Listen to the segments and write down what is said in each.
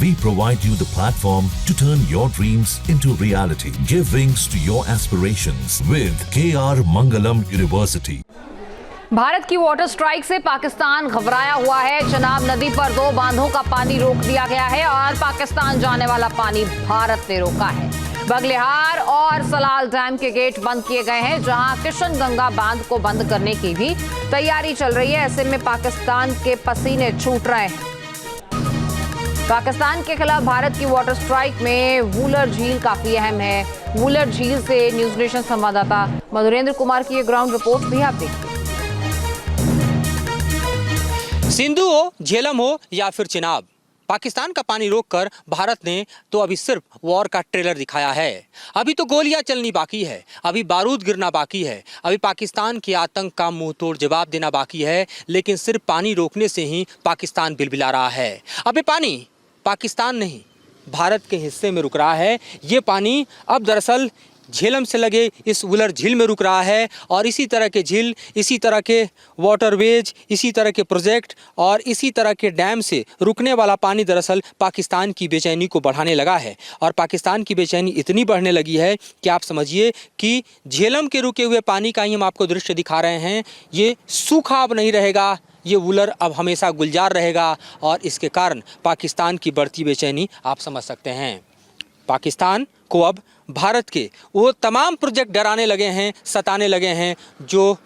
We provide you the platform to turn your dreams into reality. Give wings to your aspirations with KR Mangalam University. Bharat की water strike से पाकिस्तान घबराया हुआ है। चनाब नदी पर 2 बांधों का पानी रोक दिया गया है और पाकिस्तान जाने वाला पानी भारत ने रोका है। बगलिहार और सलाल डैम के गेट बंद किए गए हैं, जहां किशन गंगा बांध को बंद करने की भी तैयारी चल रही है। ऐसे में पाकिस्तान के पसीने छूट रहे हैं। पाकिस्तान के खिलाफ भारत की वाटर स्ट्राइक में वूलर झील काफी अहम है। वूलर झील से न्यूज नेशन संवाददाता मधुरेंद्र कुमार की ये ग्राउंड रिपोर्ट भी आप देखिए। सिंधु हो, झेलम हो या फिर चिनाब, पाकिस्तान का पानी रोककर भारत ने तो अभी सिर्फ वॉर का ट्रेलर दिखाया है। अभी तो गोलियां चलनी बाकी है, अभी बारूद गिरना बाकी है, अभी पाकिस्तान के आतंक का मुंह तोड़ जवाब देना बाकी है। लेकिन सिर्फ पानी रोकने से ही पाकिस्तान बिलबिला रहा है। अभी पानी पाकिस्तान नहीं, भारत के हिस्से में रुक रहा है। ये पानी अब दरअसल झेलम से लगे इस वूलर झील में रुक रहा है और इसी तरह के झील, इसी तरह के वाटरवेज, इसी तरह के प्रोजेक्ट और इसी तरह के डैम से रुकने वाला पानी दरअसल पाकिस्तान की बेचैनी को बढ़ाने लगा है। और पाकिस्तान की बेचैनी इतनी बढ़ने लगी है कि आप समझिए कि झेलम के रुके हुए पानी का ही हम आपको दृश्य दिखा रहे हैं। ये सूखा अब नहीं रहेगा, ये वूलर अब हमेशा गुलजार रहेगा और इसके कारण पाकिस्तान की बढ़ती बेचैनी आप समझ सकते हैं। पाकिस्तान को अब भारत के वो तमाम प्रोजेक्ट डराने लगे हैं, सताने लगे हैं, जो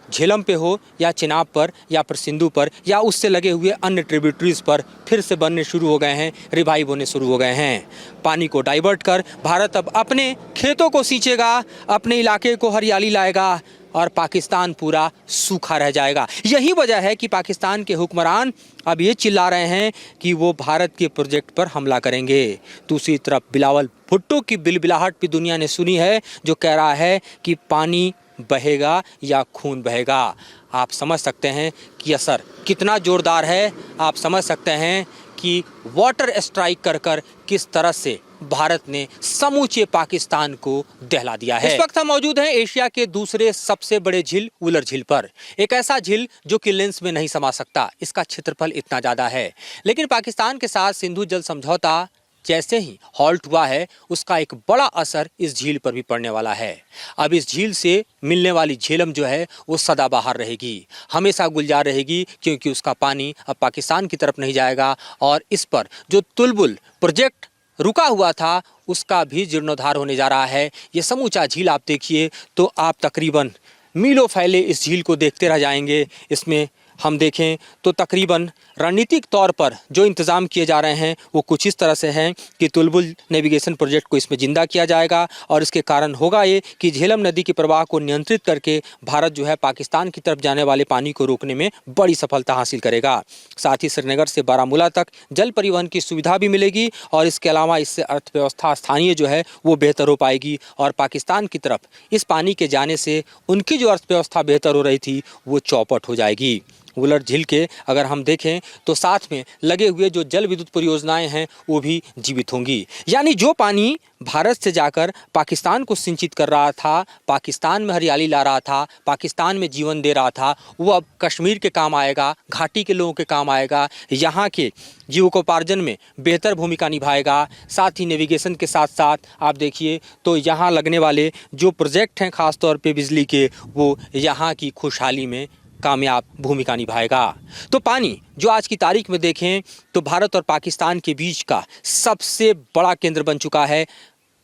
झेलम पे हो या चिनाब पर या फिर सिंधु पर या उससे लगे हुए अन्य ट्रिब्यूटरीज पर फिर से बनने शुरू हो गए हैं, रिवाइव होने शुरू हो गए हैं। पानी को डाइवर्ट कर भारत अब अपने खेतों को सींचेगा, अपने इलाके को हरियाली लाएगा और पाकिस्तान पूरा सूखा रह जाएगा। यही वजह है कि पाकिस्तान के हुक्मरान अब ये चिल्ला रहे हैं कि वो भारत के प्रोजेक्ट पर हमला करेंगे। दूसरी तरफ बिलावल भुट्टो की बिलबिलाहट भी दुनिया ने सुनी है, जो कह रहा है कि पानी बहेगा या खून बहेगा। आप समझ सकते हैं कि असर कितना ज़ोरदार है। आप समझ सकते हैं कि वाटर स्ट्राइक कर कर किस तरह से भारत ने समूचे पाकिस्तान को दहला दिया है। इस वक्त हम मौजूद हैं एशिया के दूसरे सबसे बड़े झील वूलर झील पर। एक ऐसा झील जो कि लेंस में नहीं समा सकता, इसका क्षेत्रफल इतना ज़्यादा है। लेकिन पाकिस्तान के साथ सिंधु जल समझौता जैसे ही हॉल्ट हुआ है, उसका एक बड़ा असर इस झील पर भी पड़ने वाला है। अब इस झील से मिलने वाली झेलम जो है वो सदाबहार रहेगी, हमेशा गुलजार रहेगी, क्योंकि उसका पानी अब पाकिस्तान की तरफ नहीं जाएगा। और इस पर जो तुलबुल प्रोजेक्ट रुका हुआ था, उसका भी जीर्णोद्धार होने जा रहा है। ये समूचा झील आप देखिए तो आप तकरीबन मीलों फैले इस झील को देखते रह जाएंगे। इसमें हम देखें तो तकरीबन रणनीतिक तौर पर जो इंतज़ाम किए जा रहे हैं वो कुछ इस तरह से हैं कि तुलबुल नेविगेशन प्रोजेक्ट को इसमें जिंदा किया जाएगा और इसके कारण होगा ये कि झेलम नदी के प्रवाह को नियंत्रित करके भारत जो है पाकिस्तान की तरफ जाने वाले पानी को रोकने में बड़ी सफलता हासिल करेगा। साथ ही श्रीनगर से बारामूला तक जल परिवहन की सुविधा भी मिलेगी और इसके अलावा इससे अर्थव्यवस्था स्थानीय जो है वो बेहतर हो पाएगी और पाकिस्तान की तरफ इस पानी के जाने से उनकी जो अर्थव्यवस्था बेहतर हो रही थी वो चौपट हो जाएगी। वूलर झील के अगर हम देखें तो साथ में लगे हुए जो जल विद्युत परियोजनाएं हैं वो भी जीवित होंगी। यानी जो पानी भारत से जाकर पाकिस्तान को सिंचित कर रहा था, पाकिस्तान में हरियाली ला रहा था, पाकिस्तान में जीवन दे रहा था, वो अब कश्मीर के काम आएगा, घाटी के लोगों के काम आएगा, यहाँ के जीविकोपार्जन में बेहतर भूमिका निभाएगा। साथ ही नेविगेशन के साथ साथ आप देखिए तो यहाँ लगने वाले जो प्रोजेक्ट हैं ख़ास तौर पे बिजली के, वो यहाँ की खुशहाली में कामयाब भूमिका निभाएगा। तो पानी जो आज की तारीख में देखें तो भारत और पाकिस्तान के बीच का सबसे बड़ा केंद्र बन चुका है।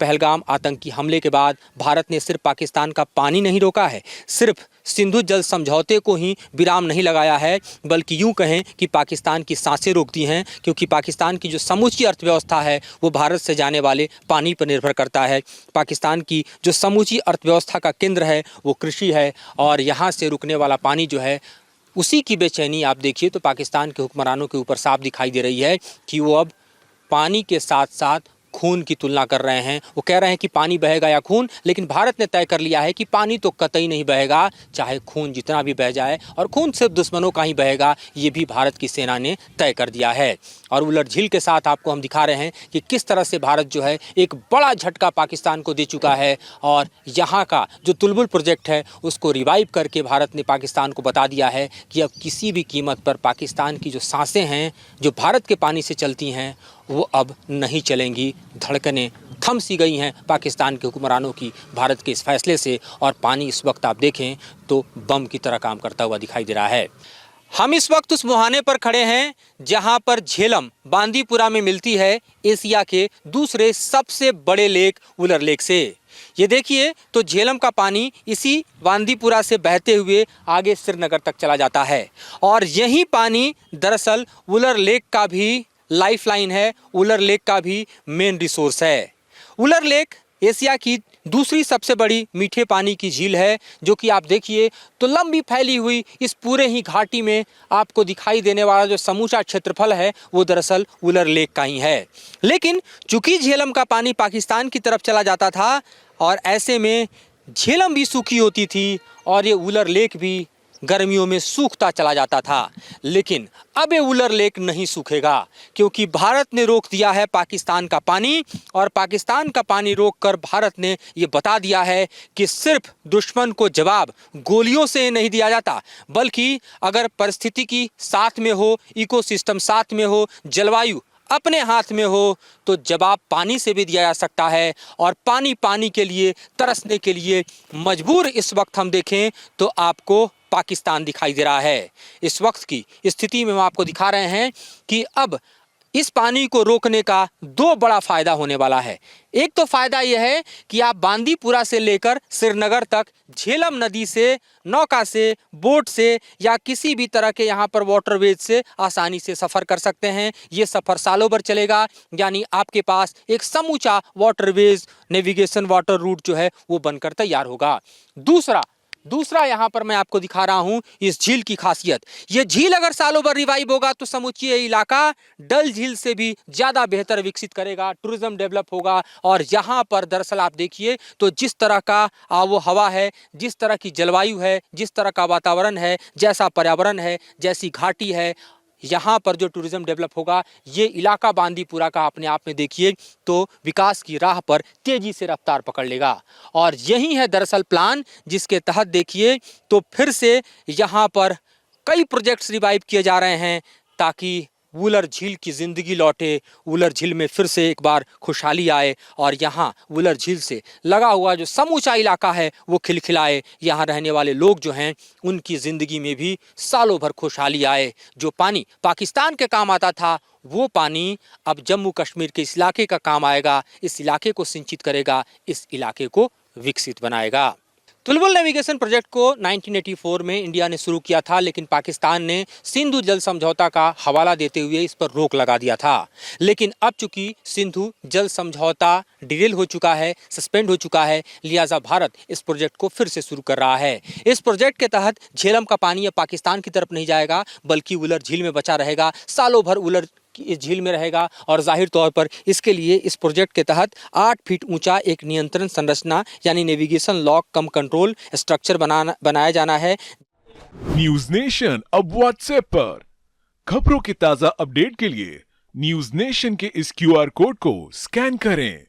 पहलगाम आतंकी हमले के बाद भारत ने सिर्फ पाकिस्तान का पानी नहीं रोका है, सिर्फ सिंधु जल समझौते को ही विराम नहीं लगाया है, बल्कि यूं कहें कि पाकिस्तान की सांसें रोक दी हैं, क्योंकि पाकिस्तान की जो समूची अर्थव्यवस्था है वो भारत से जाने वाले पानी पर निर्भर करता है। पाकिस्तान की जो समूची अर्थव्यवस्था का केंद्र है वो कृषि है और यहाँ से रुकने वाला पानी जो है उसी की बेचैनी आप देखिए तो पाकिस्तान के हुक्मरानों के ऊपर साफ दिखाई दे रही है कि वो अब पानी के साथ साथ खून की तुलना कर रहे हैं। वो कह रहे हैं कि पानी बहेगा या खून, लेकिन भारत ने तय कर लिया है कि पानी तो कतई नहीं बहेगा, चाहे खून जितना भी बह जाए, और खून सिर्फ दुश्मनों का ही बहेगा, ये भी भारत की सेना ने तय कर दिया है। और वूलर झील के साथ आपको हम दिखा रहे हैं कि किस तरह से भारत जो है एक बड़ा झटका पाकिस्तान को दे चुका है और यहाँ का जो तुलबुल प्रोजेक्ट है उसको रिवाइव करके भारत ने पाकिस्तान को बता दिया है कि अब किसी भी कीमत पर पाकिस्तान की जो सांसें हैं जो भारत के पानी से चलती हैं वो अब नहीं चलेंगी। धड़कनें थम सी गई हैं पाकिस्तान के हुक्मरानों की भारत के इस फैसले से, और पानी इस वक्त आप देखें तो बम की तरह काम करता हुआ दिखाई दे रहा है। हम इस वक्त उस मुहाने पर खड़े हैं जहां पर झेलम बांदीपुरा में मिलती है एशिया के दूसरे सबसे बड़े लेक वुलर लेक से। ये देखिए तो झेलम का पानी इसी बांदीपुरा से बहते हुए आगे श्रीनगर तक चला जाता है, और यही पानी दरअसल वुलर लेक का भी लाइफलाइन है, वुलर लेक का भी मेन रिसोर्स है। वुलर लेक एशिया की दूसरी सबसे बड़ी मीठे पानी की झील है, जो कि आप देखिए तो लंबी फैली हुई इस पूरे ही घाटी में आपको दिखाई देने वाला जो समूचा क्षेत्रफल है वो दरअसल वुलर लेक का ही है। लेकिन चूंकि झेलम का पानी पाकिस्तान की तरफ चला जाता था और ऐसे में झेलम भी सूखी होती थी और ये वुलर लेक भी गर्मियों में सूखता चला जाता था। लेकिन अब ये वुलर लेक नहीं सूखेगा, क्योंकि भारत ने रोक दिया है पाकिस्तान का पानी, और पाकिस्तान का पानी रोककर भारत ने ये बता दिया है कि सिर्फ दुश्मन को जवाब गोलियों से नहीं दिया जाता, बल्कि अगर परिस्थितिकी साथ में हो, इकोसिस्टम साथ में हो, जलवायु अपने हाथ में हो, तो जवाब पानी से भी दिया जा सकता है। और पानी के लिए तरसने के लिए मजबूर इस वक्त हम देखें तो आपको पाकिस्तान दिखाई दे रहा है। इस वक्त की स्थिति में हम आपको दिखा रहे हैं कि अब इस पानी को रोकने का दो बड़ा फायदा होने वाला है। एक तो फायदा यह है कि आप बांदीपुरा से लेकर श्रीनगर तक झेलम नदी से, नौका से, बोट से या किसी भी तरह के यहाँ पर वाटरवेज से आसानी से सफ़र कर सकते हैं। ये सफ़र सालों भर चलेगा, यानी आपके पास एक समूचा वाटरवेज नेविगेशन वाटर रूट जो है वो बनकर तैयार होगा। दूसरा यहाँ पर मैं आपको दिखा रहा हूँ इस झील की खासियत। ये झील अगर सालों भर रिवाइव होगा तो समूची इलाका डल झील से भी ज़्यादा बेहतर विकसित करेगा, टूरिज्म डेवलप होगा। और यहाँ पर दरअसल आप देखिए तो जिस तरह का आबो हवा है, जिस तरह की जलवायु है, जिस तरह का वातावरण है, जैसा पर्यावरण है, जैसी घाटी है, यहाँ पर जो टूरिज्म डेवलप होगा, ये इलाका बांदीपुरा का अपने आप में देखिए तो विकास की राह पर तेज़ी से रफ्तार पकड़ लेगा। और यही है दरअसल प्लान, जिसके तहत देखिए तो फिर से यहाँ पर कई प्रोजेक्ट्स रिवाइव किए जा रहे हैं ताकि वुलर झील की ज़िंदगी लौटे, वुलर झील में फिर से एक बार खुशहाली आए, और यहाँ वुलर झील से लगा हुआ जो समूचा इलाका है वो खिलखिलाए। यहाँ रहने वाले लोग जो हैं उनकी ज़िंदगी में भी सालों भर खुशहाली आए। जो पानी पाकिस्तान के काम आता था वो पानी अब जम्मू कश्मीर के इस इलाके का काम आएगा, इस इलाके को सिंचित करेगा, इस इलाके को विकसित बनाएगा। तुलबुल नेविगेशन प्रोजेक्ट को 1984 में इंडिया ने शुरू किया था, लेकिन पाकिस्तान ने सिंधु जल समझौता का हवाला देते हुए इस पर रोक लगा दिया था। लेकिन अब चूंकि सिंधु जल समझौता डिरेल हो चुका है, सस्पेंड हो चुका है, लिहाजा भारत इस प्रोजेक्ट को फिर से शुरू कर रहा है। इस प्रोजेक्ट के तहत झेलम का पानी अब पाकिस्तान की तरफ नहीं जाएगा, बल्कि वुलर झील में बचा रहेगा, सालों भर वुलर इस झील में रहेगा। और जाहिर तौर पर इसके लिए इस प्रोजेक्ट के तहत 8 फीट ऊंचा एक नियंत्रण संरचना यानी नेविगेशन लॉक कम कंट्रोल स्ट्रक्चर बनाया जाना है। न्यूज नेशन अब व्हाट्सएप पर खबरों के ताजा अपडेट के लिए न्यूज नेशन के इस QR कोड को स्कैन करें।